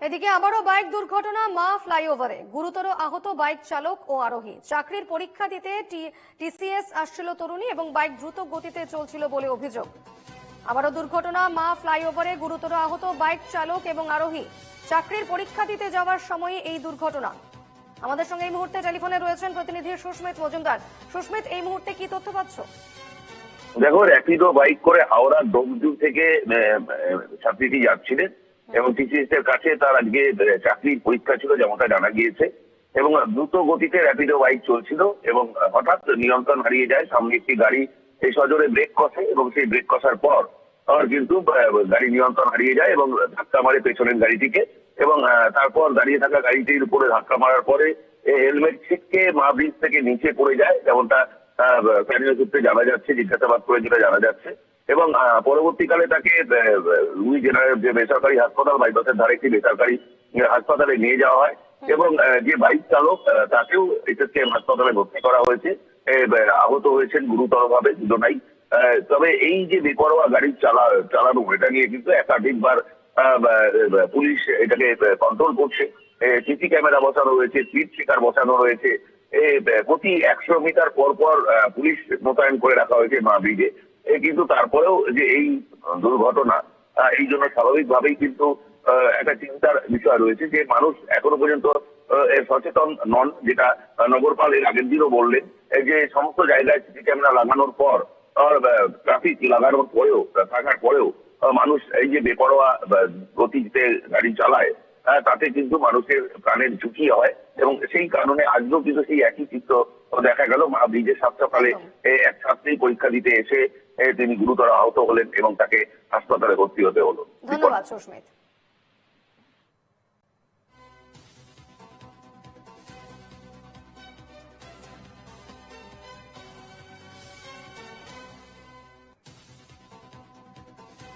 এদিকে আবারও বাইক দুর্ঘটনা মা ফ্লাইওভারে গুরুতর আহত বাইক চালক ও আরোহী। চাকরির পরীক্ষা দিতে টিসিএস আসছিল তরুণী এবং বাইক দ্রুত গতিতে চলছিল বলে অভিযোগ। আবারও দুর্ঘটনা মা ফ্লাইওভারে গুরুতর আহত বাইক চালক এবং আরোহী। চাকরির পরীক্ষা দিতে যাওয়ার সময় এই দুর্ঘটনা। আমাদের সঙ্গে এই মুহূর্তে টেলিফোনে রয়েছেন প্রতিনিধি সুস্মিত মজুমদার। সুস্মিত, এই মুহূর্তে কি তথ্য পাচ্ছ? দেখো, র্যাপিডো বাইক করে হাওড়া ডোমজুর থেকে ছাত্রীটি যাচ্ছিলেন এবং টিসিএস এর কাছে তার আজকে চাকরির পরীক্ষা ছিল যেমনটা জানা গিয়েছে, এবং দ্রুত গতিতে র্যাপিডো বাইক চলছিল এবং হঠাৎ নিয়ন্ত্রণ হারিয়ে যায়। সামনে একটি গাড়ি এই সজোরে ব্রেক কষে এবং সেই ব্রেক কষার পর কিন্তু গাড়ি নিয়ন্ত্রণ হারিয়ে যায় এবং ধাক্কা মারে পেছনের গাড়িটিকে, এবং তারপর দাঁড়িয়ে থাকা গাড়িটির উপরে ধাক্কা মারার পরে হেলমেট ছিটকে মা ব্রিজ থেকে নিচে পড়ে যায়, যেমনটা স্থানীয় সূত্রে জানা যাচ্ছে, জিজ্ঞাসাবাদ করে যেটা জানা যাচ্ছে। এবং পরবর্তীকালে তাকে রুই জেনারেল যে বেসরকারি হাসপাতাল, বাইপাসের ধারে একটি বেসরকারি হাসপাতালে নিয়ে যাওয়া হয় এবং যে বাইক চালক তাকেও এসএসকেএম হাসপাতালে ভর্তি করা হয়েছে। আহত হয়েছেন গুরুতরভাবে দুজনাই। তবে এই যে বেপরোয়া গাড়ি চালানো, এটা নিয়ে কিন্তু একাধিকবার পুলিশ এটাকে কন্ট্রোল করছে। সিসি ক্যামেরা বসানো রয়েছে, স্পিড ব্রেকার বসানো রয়েছে, প্রতি 100 মিটার পর পর পুলিশ মোতায়েন করে রাখা হয়েছে মা ব্রিজে। কিন্তু তারপরেও যে এই দুর্ঘটনা, এই জন্য স্বাভাবিকভাবেই কিন্তু একটা চিন্তার বিষয় রয়েছে যে মানুষ এখনো পর্যন্ত সচেতন নন, যেটা নগরপাল এর আগের দিনও বললেন যে সমস্ত জায়গায় সিসি ক্যামেরা লাগানোর পর, ট্রাফিক লাগানোর পরেও, থাকার পরেও মানুষ এই যে বেপরোয়া গতিতে গাড়ি চালায়, তাতে কিন্তু মানুষের প্রাণের ঝুঁকি হয়। এবং সেই কারণে আজও কিন্তু সেই একই চিত্র দেখা গেল। মা ব্রিজের সাত সকালে এক ছাত্রী পরীক্ষা দিতে এসে তিনি গুরুতর আহত হলেন এবং তাকে হাসপাতালে ভর্তি হতে হলো। ধন্যবাদ সুস্মিত।